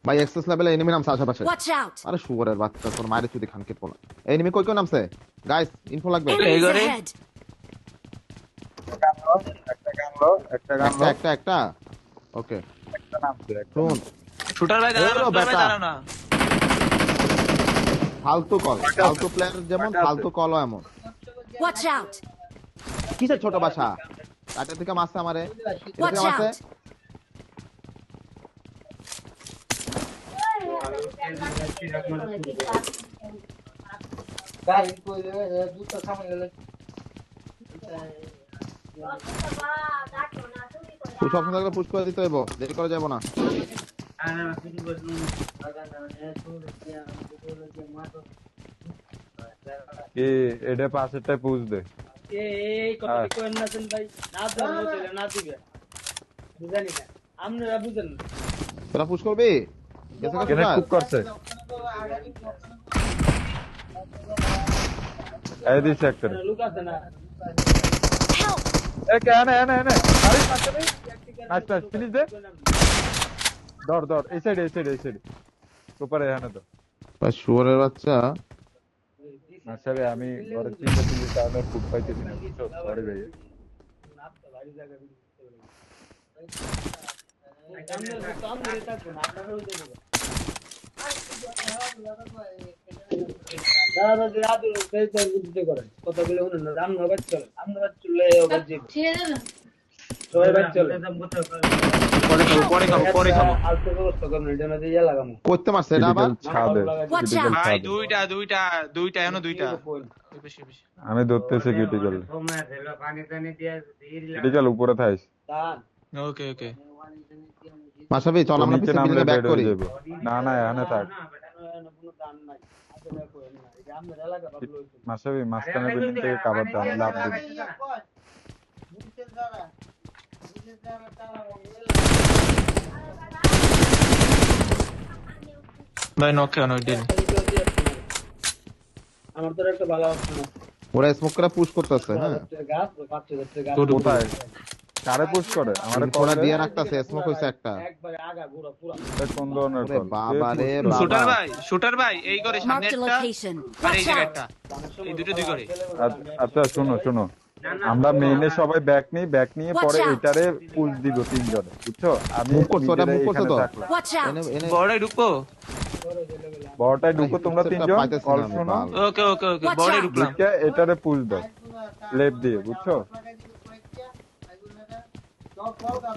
ভাই এক্সেস লেভেলে এনিমি নামছে আশেপাশে। Watch out! আরে শুয়োরের বাচ্চা, তোর মায়ের চুদি খানকে পোলা। এনিমি কই কই নামছে? গাইস ইনফো লাগবে। Enemies ঘরে? ahead! একটা ওকে শুন, শুটার ভাই এলো দাঁড়াও, বেটা। দাঁড়াও না। ফালতু প্লেয়ার যেমন ফালতু কলও এমন। Watch out! কিসের ছোট বাসা? কাটা থেকে মারছে আমারে। Watch out! পুশ অপশন থাকলে পুশ করে দিতে হইব, দেরি করা যাবে না। কি এটা পাশেরটাই পুষ দে। এই কথা কইেন না শুন ভাই, না জানো চলে না দিবে বুঝানি না আপনারা বুঝেন না। তোরা পুশ করবি? কেন কুক করছে? এই দি সেক্টর লোক আছে না Help! এ কেন এনে আরে পাশে নেই। আচ্ছা ফিনিশ দে। দর এই সাইড উপরে এখানে তো। ভাই শুয়োরের বাচ্চা। আচ্ছা ভাই আমি ঘরে চিন্তা তাহলে ফুড পাইতেছি না। সরি ভাই। সামনে থাকো না আপনারা ওই দেবো দাদা রাতে সেই তো বুঝতে করেন কথাগুলো শুনুন না। রাম নবাজ চলে ওকে জি সবাই বাদ চলে পরে খাবো। আলতো ব্যবস্থা করুন এটা না দিয়ে লাগামু করতে মারছে এটা আবার। ছাদে Watch critical out! ভাই ছাদে। দুইটা এখনো দুইটা। বেশি। আমি ধরতেছি ক্রিটিক্যাল তোমরা ধরো পানি টানি দিয়ে ক্রিটিক্যাল উপরে থাইস। দান ওকে। মাসাবি চল আমরা নিচে পিছে নামলে বিল্ডিং ব্যাক বেড করি। হয়ে যাবে। না এখানে থাক। কোনো দান নাই আসলে কোয়েন না এই আমরা এলাকা বাবলো মাসাবি মাঝখানে বিল্ডিং থেকে কভার দাও, লাভ দিবি। ভাই নক কেন ডিল। আমার তো একটা ভালো অপশন আছে ওরা স্মোক করে পুশ করতেছে। হ্যাঁ গাছ পাচ্ছে গাছ কোথায় কারে পুশ করে? আমারে ওরা কল দিয়ে রাখতেছে, স্মোক হইছে একটা। একবারে আগা ঘুরা পুরো কোন ধরনের ওরে কল? বাবা রে বাবা। শুটার ভাই এই করে সামনে Marked a একটা location. আর এই Watch জায়গা out! একটা। এই দুই করে। আচ্ছা শোনো আমরা মেইনে সবাই ব্যাক নিয়ে পরে Watch out! এটারে পুশ দিব তিনজনে, বুঝছো? আমি মুভ করছো, ওটা মুভ করছো এখানে তো? থাকলাম। Watch out! এনে বড়াই ঢুকবো। বড়টাই ঢুকো তোমরা তিনজন, পাইতেছি কল না আমি, শোনো। বাল। ওকে Watch বড়াই out! ঢুকলাম। ঢুকে এটারে পুশ দাও লেফট দিয়ে, বুঝছো?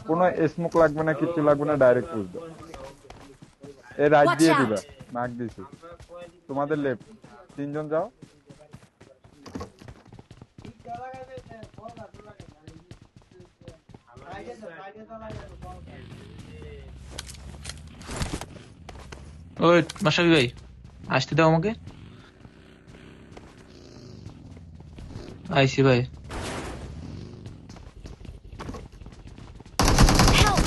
কোনো স্মোক লাগবে না, কিছু লাগবে না, ডাইরেক্ট পুশ দাও। এই রাইট Watch দিয়ে out! দিবা, মার্ক দিছি। তোমাদের লেফট তিনজন যাও। ওই মাশাবি ভাই আসতে দাও আমাকে। আইসি ভাই। Help!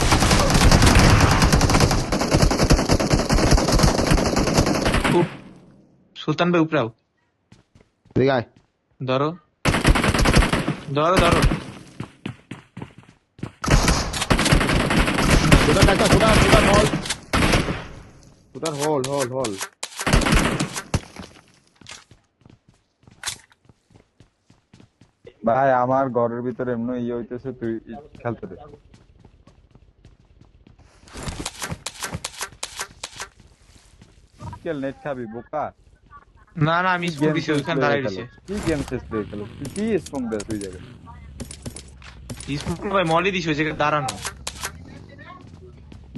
সুলতান ভাই উপরাও। ঠিক আছে ধরো। শুটার হোল। ভাই আমার ঘরের ভিতরে এমনি ইয়ে হইতেছে, তুই খেলতে দে। নেট খাবি বোকা? না আমি স্কুল দিছি ওখানে দাঁড়াই দিছে। কি গেম শেষ প্লে খেলো? কি স্পন দে তুই জায়গায়? স্কুল ভাই মলি দিছে ওই জায়গায় দাঁড়ানো।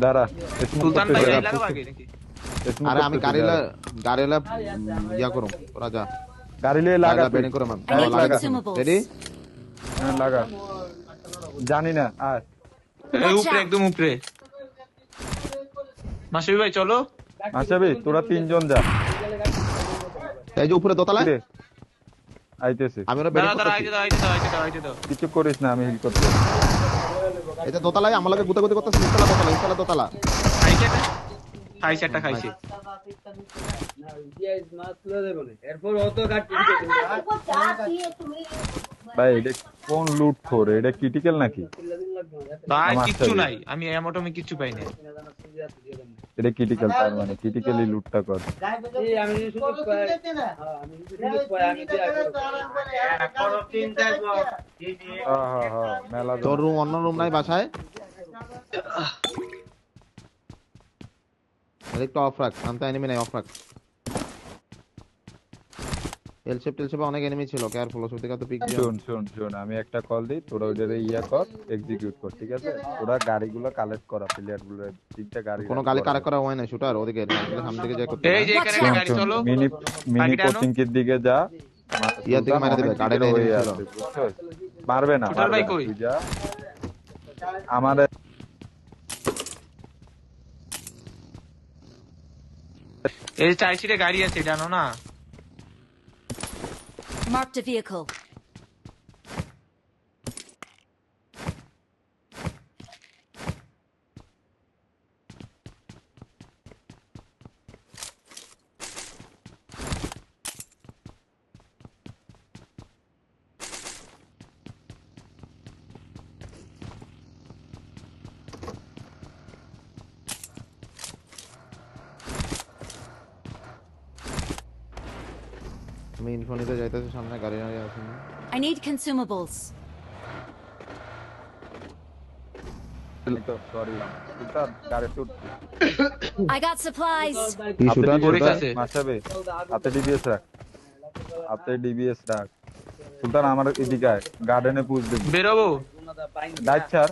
দাঁড়া সুলতান ভাই লাগাও আগে নাকি? আরে আমি গাড়িলা ইয়া করুম, ওরা যা গাড়ি লিয়ে লাগা, বেডিং করুম। I need consumables. রেডি? হ্যাঁ লাগা। জানি না আর এই উপরে একদম উপরে। মাশাবি ভাই চলো। আচ্ছা তোরা তিনজন যা। এই যে উপরে দোতলায় কিরে? আইতেছি। আমি ওরা বেডিং দাঁড়া করতেছি। আইতে দাও। কিছু করিস না, আমি হিল করতে। এটা দোতলায় আমার লগে গুতাগুতি করতেছে নিচতলা দোতলা খাইছে একটা খাইছে না জিএস মাছলো দেব না এরপর অত কাট ভাই এটা কোন লুট করে এটা ক্রিটিক্যাল নাকি ভাই আমার কিচ্ছু সাথে। নাই আমি এমোটমি কিচ্ছু পাই না এটা ক্রিটিক্যাল তার মানে ক্রিটিক্যালি লুটটা কর আমি শুধু আমি শুধু আমি হ্যাঁ মেলা তোর রুম অন্য রুম নাই বাসায় একটু অফ রাখ আমি তো এনিমি নাই অফ রাখ টেলশেপে অনেক এনিমি ছিল কেয়ারফুল ওষুধ থেকে তো পিক দিও শোন আমি একটা কল দিই তোরা ওইটারে ইয়া কর এক্সিকিউট কর ঠিক আছে তোরা গাড়িগুলো কালেক্ট করা প্লেয়ার গুলো তিনটা গাড়ি কোনো গালি কারেক্ট করা হয় না শুটার ওদিকে সামনে থেকে যাই করতে এই যে এখানে একটা গাড়ি চলো মিনি বাকিটা আনো। কোচিং এর দিকে যা ইয়ার দিকে মারা দিবে, গাড়িটা হয়ে এদিকে ছিল। আছে, বুঝছস? মারবে না ছোটার ভাই মারবে না, কই? তুই যা আমাদের এই যে 4 সিটে গাড়ি আছে জানো না Marked a vehicle. আমি ইনফোনিতে যাইতেছি সামনে গাড়ি আছে না I need consumables. সরি সুতার গাড়ি টুট I got supplies. কি শুটার পরিস আছে মাসাবে হাতে ডিবিএস রাখ সুলতান আমার এদিকে আয় গার্ডেনে পুশ দিবি বেরোবো ডাইচার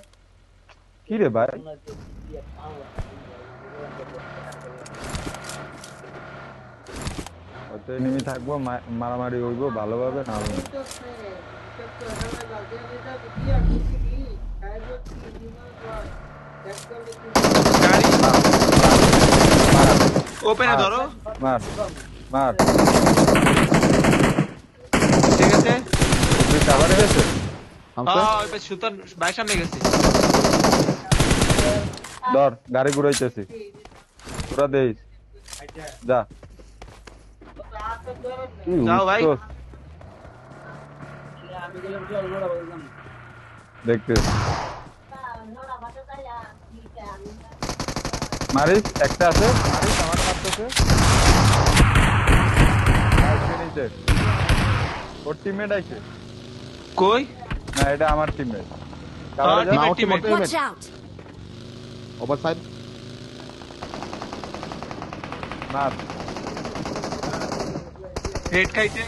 কি রে ভাই হয়তো এনিমি থাকবো মারামারি হইবো ভালোভাবে না হবে না। গাড়ি ওপেনে ধরো মার মার ঠিক আছে তুই কাভারে গেছে আমসা ওই পাশে সুতার বাইক সামনে গেছে ধর গাড়ি ঘুরাইতেছি তোরা দেইস যা কি যাও ভাই। উঠছোস? দেখতে মারিস একটা আছে মারিস আমার মারতেছে নিচে ওর টিমমেট আইছে কই না এটা আমার teammate teammate. Watch out. Over side মার হেড খাইছে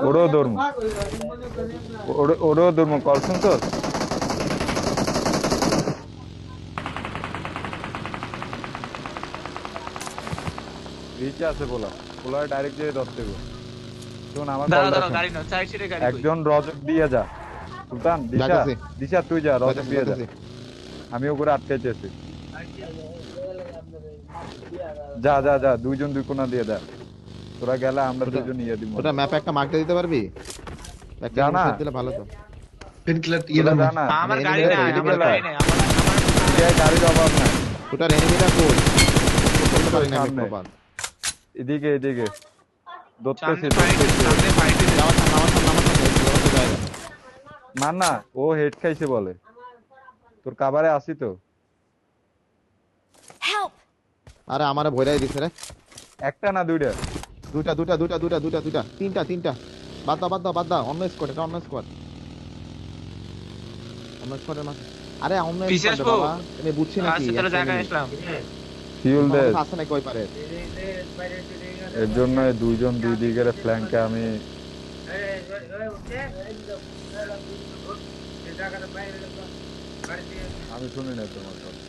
ওরও ধর্ম ওরও ধর্ম কল শুনতো রিচে আছে পোলা ডাইরেক্ট যেয়ে ধরতে হবে শোন আমার দাঁড়া কলটা দাঁড়া শোন। গাড়ি না 4 সিটে গাড়ি কই? একজন রজক দিয়ে যা সুলতান দিশা যাইতাছি। দিশা তুই যা রজক দিয়ে যা যাইতাছি। আমি ওগুলো আটকাইতেছি যা যা যা দুইজন দুই কোণা দিয়ে যা তোরা গেলে আমরা দুজন ইয়ে দিব ওটা ম্যাপে একটা মার্ক দিয়ে দিতে পারবি একটা জানা। জিনিস দিলে ভালো তো তোরা যা না আমার enemy গাড়ি দের নাই ওইদিকে আমার লাগাও। গাড়ি নাই আমার এই গাড়ির অভাব নাই ওটার এনিমিটা কই করতে পারি না আমি সামনে। প্রপার এদিকে ধরতেছি সামনে ফাইট আমার জায়গা মার না ও হেড খাইছে বলে তোর কাবারে আসি তো Help. আরে আমারে ভয়রাই দিছে রে একটা না দুইটা দুইটা তিনটা বাদ দাও অন্য স্কোয়াড এটা অন্য স্কোয়াড এর মাঝে আরে অন্য পিছে স্কোয়াড আসবো? বাবা আমি বুঝছি নাকি আচ্ছা তাহলে জায়গায় আসলাম ফিউল দে আছে নাকি ওই পারে এর জন্য এই দুইজন দুই দিকের ফ্ল্যাঙ্কে আমি শুনি না তোমার কথা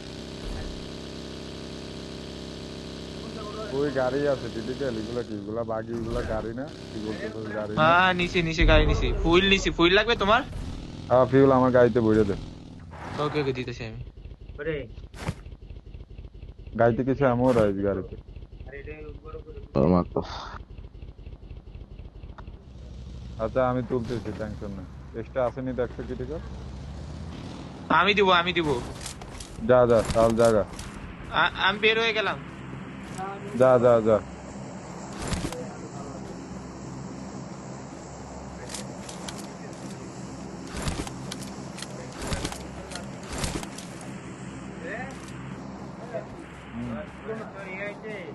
ওই গাড়ি আছে টিপিক্যাল এগুলা কি এগুলা বাগি এগুলা গাড়ি না কি বলতেছো গাড়ি না হ্যাঁ নিচে গাড়ি নিচে ফুল লাগবে তোমার হ্যাঁ ফিউল আমার গাড়িতে বইরে দে ওকে ওকে দিতেছি আমি গাড়িতে কিছু এমন রয়েছে গাড়িতে আচ্ছা আমি তুলতেছি, টেনশন না। এক্সট্রা আসেনি তো 100 ক্রিটিক্যাল। আমি দিব যা যা তাল জায়গা, আমি বের হয়ে গেলাম। যা যা যা।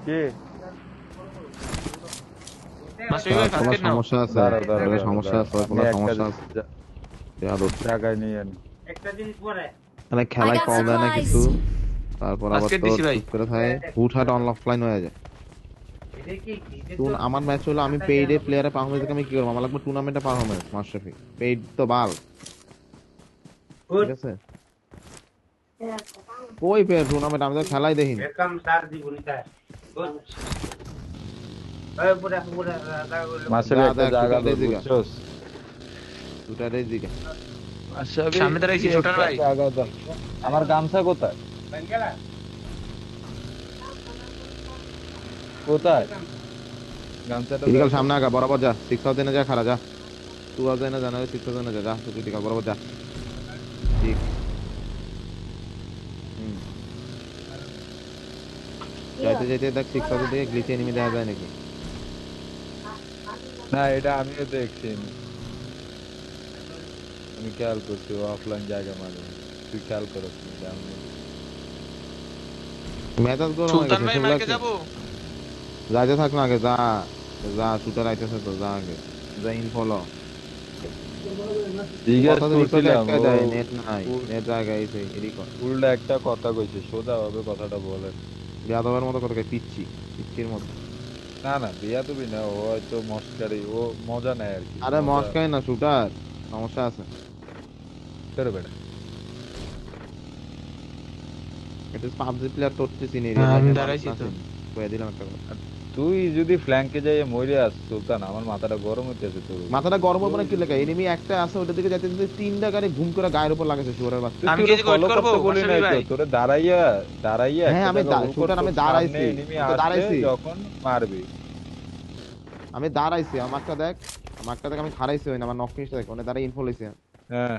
কি মাস্টার ভাই কোনো ফাস্ট নাও। সমস্যা আছে? দাঁড়া, দাঁড়া, কোনো দাঁড়া, সমস্যা আছে? দাঁড়া। কোনো আমি একটা সমস্যা আছে? বেয়াদব। জায়গায় নিয়ে আনি। একটা জিনিস পরে মানে খেলায় I got কল দেয় না supplies. কিছু, তারপর আবার আজকে তোর দিছি ভাই। চুপ করে থাকে, হুটহাট অনলাইন হয়ে যায়। এটা কি আমার ম্যাচ হলো, আমি পেইডে প্লেয়ারে পারফরমেন্স দেখে আমি কি করবো? আমার লাগবে টুর্নামেন্টে পারফরমেন্স মাশরাফি। পেইড তো বাল, ঠিক আছে? কই পেয়ে টুর্নামেন্ট? আমি তো খেলাই দেখিনি। এরকম সার দিবনি তার ওই পুরা পুরা মাসের যা, একটা দেখ, জায়গা টোটাল দে, দিকে। বুঝছস? দুটা রেস দিকে। সামনে দাঁড়াইছি, ছোটার ভাই। জায়গা দাও। আমার গামছা কোথায়? বাঙ্গালা কোথায় গামছাটা? ক্রিটিক্যাল সামনে আগা, বরাবর যা, 6000 যা, খারা যা। 2000 যা না, 6000 যা, যা ক্রিটিক্যাল বরাবর যা। ঠিক। যাইতে যাইতে দেখ 6000 দিকে গ্লিচে এনিমি দেখা যায় নাকি। না, এটা আমিও দেখছি। আমি খেয়াল করছি অফলাইন জায়গা মাঝে। তুই খেয়াল করছ না? মেজাজ গরম হয়ে সুলতান গেছে, ভাই সেগুলো মার্কে কি? যাবো। যাইতে থাক না আগে, যা যা, শুটার আইতেছে তো, যা আগে যা, ইন ফলো। জিজ্ঞেস করছিলাম, নেট নাই, নেট জায়গায় এসে এদিক কর। উল্টা একটা কথা কইছে, সোজা ভাবে কথাটা বলেন। বেয়াদবের মতো কথা কয়, পিচ্ছির মতো। না না, বিয়া তুমি না, ও হয়তো মস্কারি, ও মজা নেয় আর কি। আরে মস্কাই না, শুটার, সমস্যা আছে। করে বেটা। এটা পাবজি প্লেয়ার তোর চেয়ে চিনি রে, হ্যাঁ, আমি দেখে দাঁড়াইছি মানুষ তো। না চিনি। কয়ে দিলাম একটা কথা। তুই যদি ফ্ল্যাঙ্কে যাই মরে আস সুলতান, আমার মাথাটা গরম হইতেছে তোর। মাথাটা গরম হবে না কি লেখা? এনিমি একটা আছে, ওটার দিকে যাইতে যাইতে 3টা গাড়ি ঘুম করে গায়ের উপর লাগাছে, শুয়ারের বাচ্চা। আমি কি ফলো wait করবো, করতে বলি মাশরাফি নাই তো ভাই? তোরে, দাঁড়াইয়া দাঁড়াইয়া হ্যাঁ, একটা আমি জায়গায় hold সুলতান, কর, আমি তোর দাঁড়াইছি, সামনে enemy আমি তো আসবে, দাঁড়াইছি। যখন মারবি। আমি দাঁড়াইছি, আমারটা দেখ, আমি খাড়াইছি, হই না আমার নক ফিনিশটা দেখ, ওনে দাঁড়াই ইনফো লইছে। হ্যাঁ,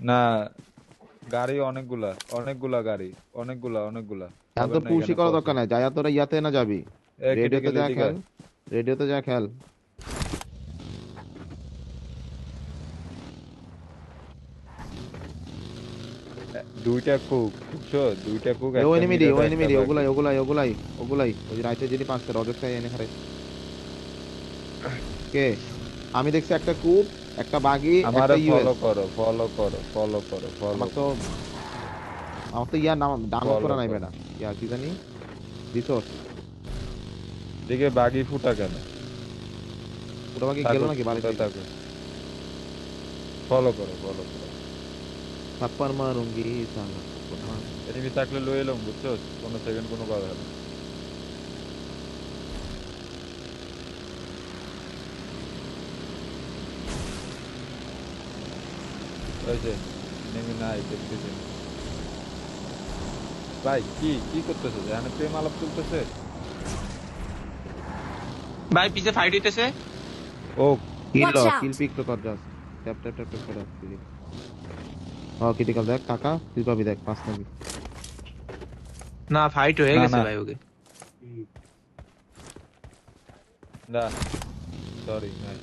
না গাড়ি অনেকগুলা গাড়ি, অনেকগুলা এখন তো পুশি করা দরকার নাই, যাই তোরা ইয়াতে না যাবি, রেডিওতে যা খেল, রেডিওতে যা খেল। দুইটা কুক, বুঝছো? দুইটা কুক, ও এনিমি দি, ওগুলাই ওই যে রাইতে যদি পাঁচটা রজত খাই এনে খারে। কে? আমি দেখছি একটা কুপ, একটা বাগি, আমারে একটা ইউএস। ফলো আমার তো ইয়া নাম ডাউনলোড করা নাই করো। বেটা। ইয়া কি জানি, রিসোর্স। দিকে বাগি ফুটা কেন? ওটা বাকি গেল নাকি বাড়িতে? ফলো করো। থাপ্পড় মারুঙ্গি সালা। এনিমি থাকলে লয়ে এলাম, বুঝছো? কোনো সেকেন্ড কোনো কথা না। ওই যে এনিমি নাই, দেখতেছি। ভাই কি করতেছে? এখানে প্রেম আলাপ চলতেছে। ভাই পিছে ফাইট হইতেছে। ও Watch out. কিল পিক তো কর জাস্ট। ট্যাপ করে ক্লিক। ক্রিটিক্যাল দেখ কাকা, তুই পাবি দেখ 5 নাকি। না, ফাইট হয়ে না, গেছে না। ভাই ওকে। না সরি নাই।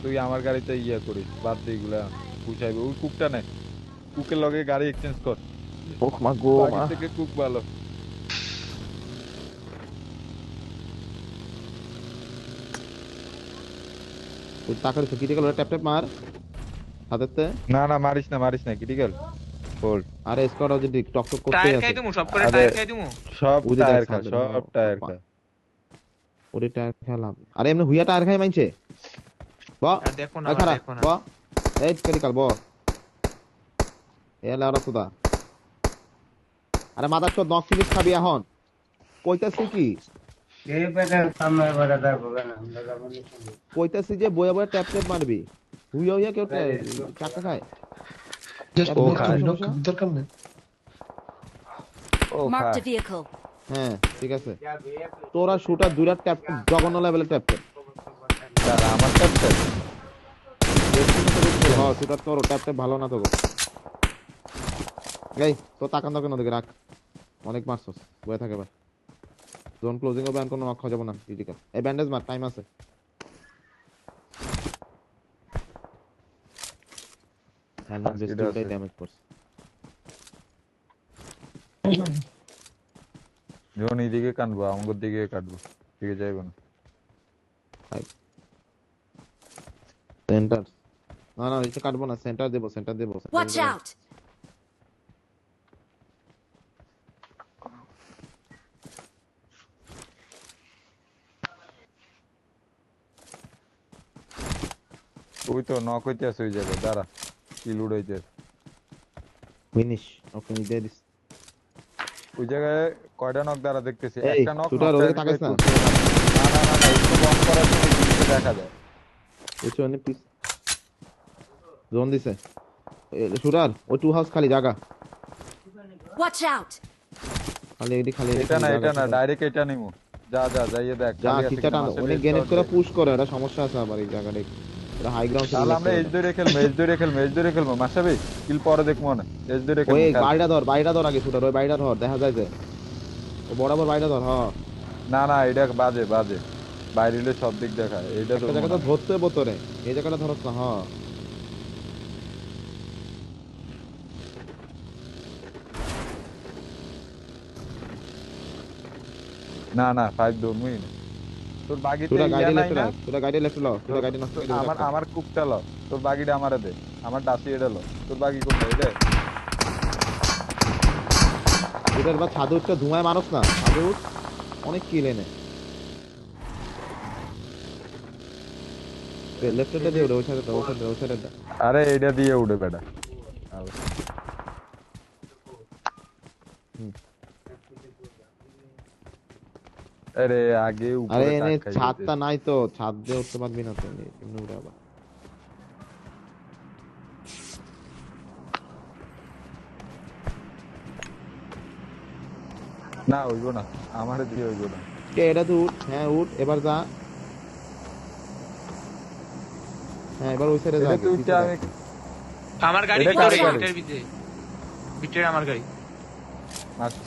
তুই আমার গাড়িতে ইয়ে করিস, বাদ দে এগুলা, পুষাইবে। ওই কুকটা নেই, কুকের লগে গাড়ি এক্সচেঞ্জ কর। ও মা গো বাকি মা। থেকে কুক ভালো। তুই টাকার ক্রিটিক্যাল ট্যাপ মার হাতেতে। না মারিস না ক্রিটিক্যাল হোল্ড। আরে স্কোয়াড যদি টক করতে টায়ার আছে। খাই দিমু, সব করে আরে, টায়ার খাই দিমু। সব ওই যে টায়ার দেখ খা, সামনে, সব টায়ার খা। ওরে টায়ার খেলাম। আরে এমনি হুইয়া টায়ার খাই মাইনছে। ব আর দেখো না, খারাপ দেখো না। ব এই ক্রিটিক্যাল ব এলা আর সুদা। আরে মাদার তো 10 ফিনিশ খাবি এখন, কইতাছি কি? এই পেটে সামনে বড় দাও না আমরা যাব না। কইতাছি যে বয়া ট্যাপ মারবি। হুইয়া কেউ চাকা খায়। জাস্ট ও নক খায়। নক দরকার নেই। ও Marked খায়। a vehicle. হ্যাঁ ঠিক আছে, তোরা শুটার দুইটা ট্যাপ জঘন্য লেভেলের ট্যাপ কর। দাঁড়া, আমার ট্যাপটা হ্যাঁ শুটার তোর ট্যাপ ট্যাপ ভালো না তো গো। এই তো তাকান দরকার না, দিকে রাখ, অনেক মারছস, বয়ে থাকে এবার। জোন ক্লোজিং হবে, আর কোনো নক খাওয়া যাবে না ক্রিটিক্যাল। এই ব্যান্ডেজ মার, টাইম আছে। হেলমেট বেস্ট এটা আছে। দুটাই ড্যামেজ করছে। যখন এইদিকে কাটবো, আমার দিকে কাটবো, দিকে যাইব না। সেন্টার, না না এটা কাটবো না, সেন্টার দেবো, সেন্টার দেবো। Watch out! ওই তো নক হইতে আছে ওই জায়গায়, দাঁড়া, কিল উড়াইতে আছে। ফিনিশ, ওকে দিয়ে দিস। ওই জায়গায় কয়টা নক দাঁড়া দেখতেছি, এই, একটা নক। shooter ওদিকে তাকাইস না। না না না না, একটু বন্ধ করার জন্য জিনিসটা দেখা যায়। বুঝছো অনেক পিস জোন দিছে শুটার, ওই টু হাউস খালি জায়গা, Watch out! খালি এডি খালি এটা না, এটা না, ডাইরেক্ট এটা নিমু। যা যা যাইয়ে দেখ, যা খালি আছে কিটা কিনা, টান, মাসে অনেক বেশ গ্রেনেড করে দরজা। পুশ করে, এটা সমস্যা আছে আবার এই জায়গাটা, এটা হাই গ্রাউন্ড তাহলে আমরা এজ ধরে খেলবো, এজ ধরে খেলবো, এজ ধরে খেলবো। মাসাবি কিল পরে দেখবো না, এজ ধরে ওই খেলবো। বাইটা ধর আগে শুটার, ওই বাইটা ধর, দেখা যায় যে ও বরাবর বাইটা ধর। হ্যাঁ না না, এটা বাজে বাজে, বাইরে হলে সব দিক দেখায়, এইটা তো একটা জায়গা তো ধরতে বোতরে, এই জায়গাটা ধরছ না। হ্যাঁ না না, 5 দৌড়মুই না। তোর বাগিতে শুটা ইয়া গাড়ি নাই লেফট না? রাখ, শুটা গাড়ি লেফট ল, শুটা গাড়ি নষ্ট করে আমার আমার কুকটা ল, তোর বাগিটা আমারে দে, আমার ডাসি এটা ল, তোর বাগি কোনটা এটা? এটার বা ছাদে উঠতে ধুমায় মানুষ না, ছাদে উঠ, অনেক কিল এনে লেফটে দিয়ে ওই সাইডে, ওই সাইডে। আরে এটা দিয়ে উঠে বেটা। আরে আগে আরে উপরে এনে তাকাই ছাদটা নাই তো, ছাদ দিয়ে উঠতে পারবি না তো, এমনি উড়ে আবার। না হইব না, আমারে দিয়ে হইব না। কে এটা তো উঠ, হ্যাঁ উঠ, এবার যা। হ্যাঁ এবার ওই সাইডে যা, এটা তুই আমি আমার গাড়ি এটা ভিতরে, কার গাড়ি? ভিতরে ভিতরে ভিতরে আমার গাড়ি।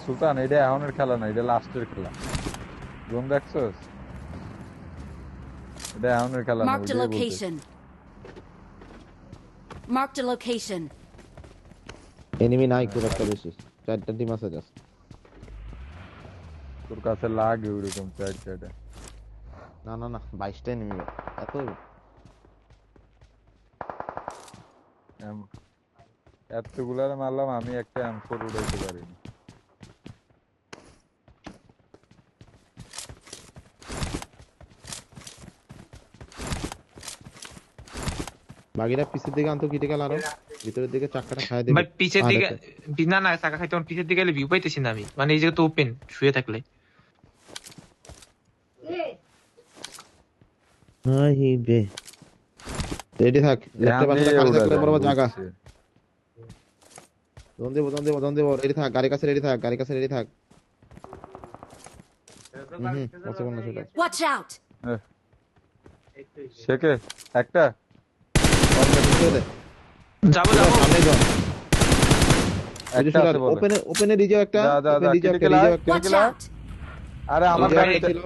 সুলতান, এটা এখনের খেলা না, এটা লাস্টের খেলা। জোন দেখছস? এটা এখনের খেলা না, Marked a ওইটাই বলতেছি। location. Marked a location. Enemy নাই খুব একটা বেশি, চারটা টিম আছে জাস্ট। তোর কাছে লাগে ওইরকম চার চারটা। না না না, 22টা এনিমি, এত এতগুলার মারলাম, আমি একটা M4 উড়াইতে পারিনি। বাকিটা পিছের দিকে আনতো ক্রিটিক্যাল, আরো ভিতরের দিকে চাক্কাটা খায় দিবে। ভাই পিছের দিকে, না না টাকা খাইতে পিছের দিকে গেলে ভিউ পাইতেছি না আমি, মানে এই জায়গা তো ওপেন শুয়ে থাকলে। রেডি থাক, লেফটে পাশে খালি থাকলে বরাবর জায়গা। বুঝছি। দন দেব, রেডি থাক, গাড়ির কাছে রেডি থাক, গাড়ির কাছে রেডি থাক। পসিবল না সেটা। Watch out! শেখে একটা যাবো যাবো। সামনে যাও, একটা আছে বলে। ওপেনে ওপেনে ডিজে একটা, যা, যা, ওপেন যা, ডিজে একটা, critical ডিজে eye। একটা। Watch out! আরে আমার ওই গাড়ি গাড়িটা ছিল।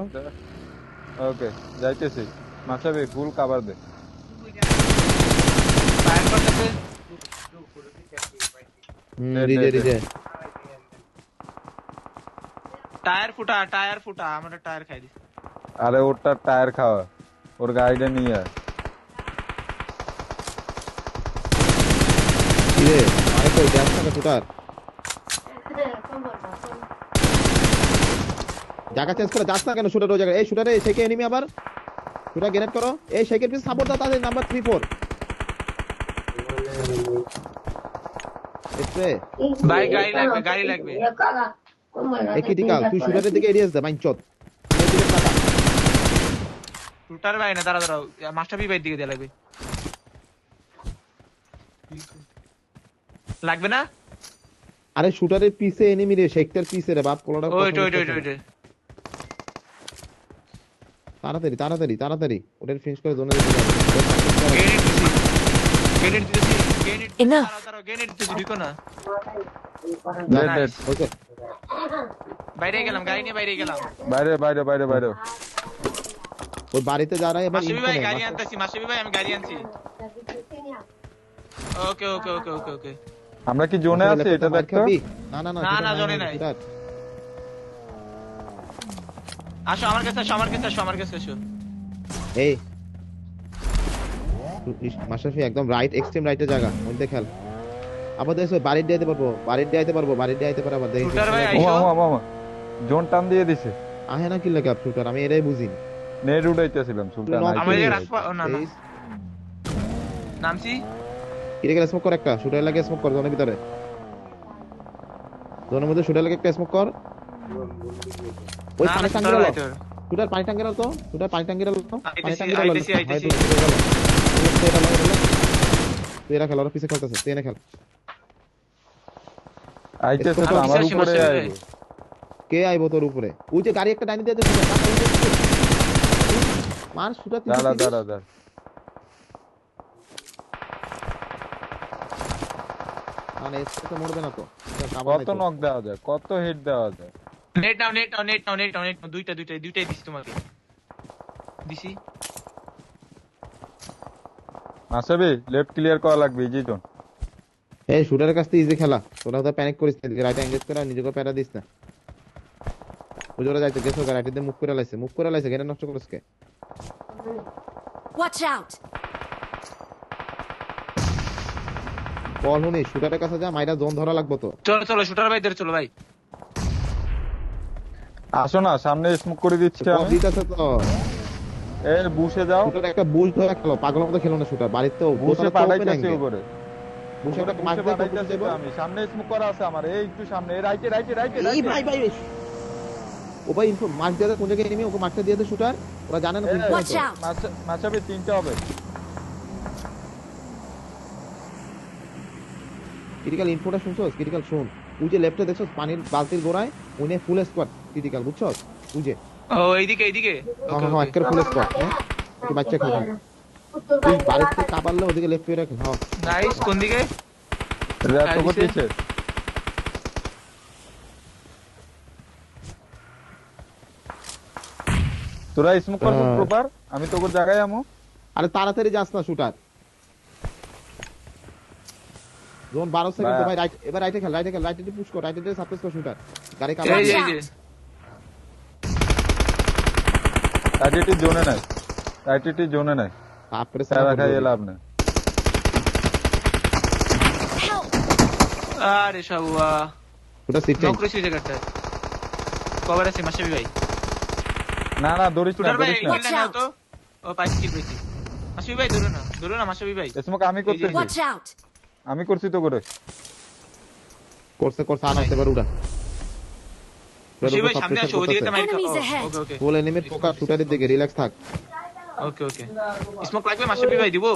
ওকে, যাইতেছি। মাসাবি ফুল কভার দে। ফায়ার করতেছে। DJ DJ. টায়ার ফুটা আমার টায়ার খাই দিছে। আরে ওরটা টায়ার খাওয়া, ওর গাড়িটা নিয়ে আয়। কি রে, আরে কই গ্যাস থাকে ফুটার, জায়গা চেঞ্জ করে যাস না কেন শুটার ওই জায়গায়? এই শুটারে শেখে এনিমি আবার, শুটার গ্রেনেড করো, এই শেখের পিছনে সাপোর্ট দাও, তাদের নাম্বার 3-4 এসে। ভাই গাড়ি লাগবে। এই ক্রিটিক্যাল, তুই শুটারের দিকে এরিয়াস দে মাইনচত, এই দিকে টাকা। শুটার ভাই না, দাঁড়াও মাস্টার বি ভাই দিকে দিয়ে লাগবে। লাগবে না আরে শুটারের পিছে এনিমি রে, সেক্টর পিছে রে বাপ পোলাটা। ওইটা তাড়াতাড়ি তাড়াতাড়ি তাড়াতাড়ি ওদের ফিনিশ করে জোনে যেতে হবে। গ্রেনেড দিতেছি Enough. তারাও গ্রেনেড দিতেছি ঢুকো না Dead, dead. ওকে বাইরে গেলাম গাড়ি নিয়ে বাইরে গেলাম বাইরে বাইরে বাইরে বাইরে ওই বাড়িতে যারা এবার মাসুবি ইনফো ভাই নেই। গাড়ি আনতেছি মাসুবি ভাই আমি গাড়ি আনছি ওকে ওকে ওকে ওকে ওকে আমরা কি জোনে আছি এটা দেখতো? না না না না, সেটা না, নাই, জোনে নাই, নাই। সেটা। আসো আমার কাছে আসো আমার কাছে আসো আমার কাছে আসো এই মাশরাফি একদম রাইট এক্সট্রিম রাইটের জায়গা ওইতে খেল। আবার দেখো বাড়ির দিয়ে পারবো, বাড়ির দিয়ে পারবো, বাড়ির দিয়ে পারবো। আবার দেখি শুটার ভাই ওমা আইসো ওমা ওমা জোন টান দিয়ে দিছে। আহে না কি লাগে আপ শুটার, আমি এটাই বুঝি না। নেট উড়াইতেছিলাম সুলতান তুই knock আমার করে এই দিস। রাস্তা ও না না এই, নামছি কিরে গেলে স্মোক কর একটা, শুটার লাগে স্মোক কর জোনের ভিতরে। জোনের মধ্যে শুটার লাগে একটা স্মোক কর। ওই না পানি না টাঙ্গি শুটার গেল, ভাই তোর শুটার পানি টাঙ্গি গেল তো, শুটার পানি টাঙ্গি গেল তো, পানি আইতেছি, টাঙ্গি গেল। আইতেছি, আইতেছি। তুই এরা খেল, ওরা পিছে খেলতেছে, তুই এনে খেল। আইতেছে তো আমি আমার বিশ্বাসী উপরে মাসে আইবো। কে আইবো তোর উপরে? ওই যে গাড়ি একটা ডাইনি দিয়ে মার শুটার দাঁড়া দাঁড়া দাঁড়া মানে এসে মরবে না তো। কত নক দেওয়া যায়, কত হিট দেওয়া যায়। নেট নাও দুইটাই দিছি তোমাকে দিছি মাসাবি লেফট ক্লিয়ার করা লাগবে ইজি জোন। এই শুটারের কাছ থেকে ইজি খেলা, তোরা তো প্যানিক করিস না, রাইট এঙ্গেজ করে আর নিজেকে প্যারা দিস না। ওজোরা যাইতে গেছো রাইট দিয়ে মুভ করে লাইছে গেনে নষ্ট করিস কে? Watch out! বল হুনি শুটারের কাছে যা, মাইরা জোন ধরা লাগবে তো। চলো চলো শুটার ভাই চলো ভাই আসো না সামনে স্মোক করে দিচ্ছি বল আমি। দিতেছে তো, এ বুশে যাও, শুটার একটা বুশ ধরে খেলো, পাগলের মতো খেলো না শুটার। বাড়িতে তো বুশে পাঠাইতেছি উপরে। বুশ একটা মার বুশে দিয়ে পাঠাইতেছি দেবো। তো আমি, সামনে স্মোক করা আছে আমার, এই একটু সামনে, এই রাইটে রাইটে রাইটে এই ভাই ভাই ও ভাই ইনফো মার দিয়ে দে, কোন জায়গায় এনিমি ওকে মারতে দিয়ে দে শুটার, ওরা জানে না কোন Watch out! মাসাবি তিনটা হবে। ক্রিটিক্যাল ইনফোটা শুনছস? ক্রিটিক্যাল শুন, ওই যে লেফটে দেখছস পানির বালতির গোড়ায় ওনে ফুল স্কোয়াড ক্রিটিক্যাল, বুঝছস? ওই যে ও এইদিকে ওকে হ্যাঁ একের ফুল স্কোয়াড। হ্যাঁ একটু বাচ্চা খেলা, তুই বাড়িতে কাবারলে ওদিকে লেফট হয়ে রাখ। হ্যাঁ নাইস কোন দিকে রেড তো পিছে। তোরা স্মোক কর প্রপার, আমি তোর জায়গায় আমো। আরে তাড়াতাড়ি যাস না শুটার, জোন 12 সেকেন্ড ভাই। রাইট এবার রাইটে খেল, রাইটে পুশ কর, রাইটে সাপ্রেস কর শুটার, গাড়ি এই কাবার। যে রাইটেটি জোনে নাই, রাইটেটি জোনে নাই, সাপ্রেস সারা খাই লাভ না। Help! আরে শাওয়া শুটার সিট চেঞ্জ। নকরেছি জায়গাটা কভার আছে মাসুবি ভাই না না দৌড়িস না শুটার ভাই দৌড়িস না। কিল নাও তো ও পাঁচ কিল পেয়েছি মাসুবি ভাই ধরো না মাসুবি ভাই স্মোক আমি করতেছি, Watch out! আমি করছি তো করে। করছে আনা এবার উড়া। মাসুবি ভাই সামনে আসো ওদিকে তো মাইর Enemies ahead. ওকে ওকে ফুল এনিমি ফোকাস শুটারের দিকে, রিল্যাক্স থাক। ওকে স্মোক লাগবে মাসুবি ভাই দিব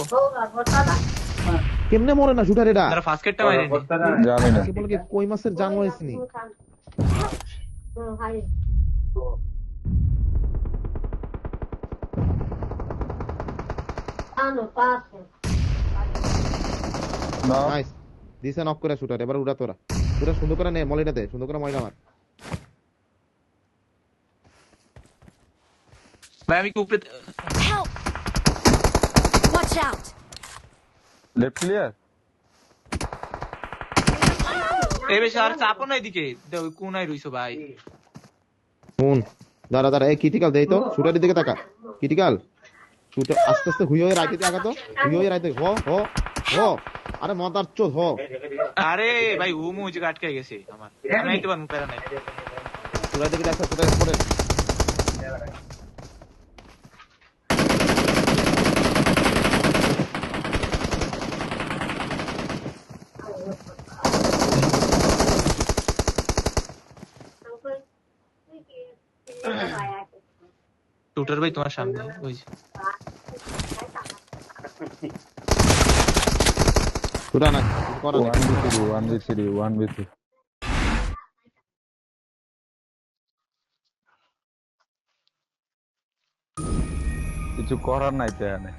কেমনে মরে না শুটার এটা? তারা ফার্স্ট কেটটা মারেনি জানি না কি বলে কি কই মাছের জান হইছনি? না নাইস দিছে নক করে শুটার, এবার উড়া তোরা। পুরো সুন্দর করে নে মলিটা দে, সুন্দর করে মলিটা মার। ভাই আমি কি উপরে Help! Watch out! Left clear. এই বেশ আর চাপো না এদিকে ওই কোনায় রইছো ভাই শুন দাঁড়া এই ক্রিটিক্যাল দেই তো, শুটারের দিকে তাকা। ক্রিটিক্যাল শুটার আস্তে আস্তে হুই হয়ে রাইটে আগা তো, হুই হয়ে রাইটে হ আরে মাদার চোদ হ। আরে ভাই ও মুজ আটকে গেছে আমার নাইতে পারমু প্যারা নাই শুটারের দিকে দেখা, শুটারের পরে শুটার ভাই তোমার সামনে ওই যে সুরা না কিছু করার নেই। 1v3 1v3 কিছু করার নাই তো এখানে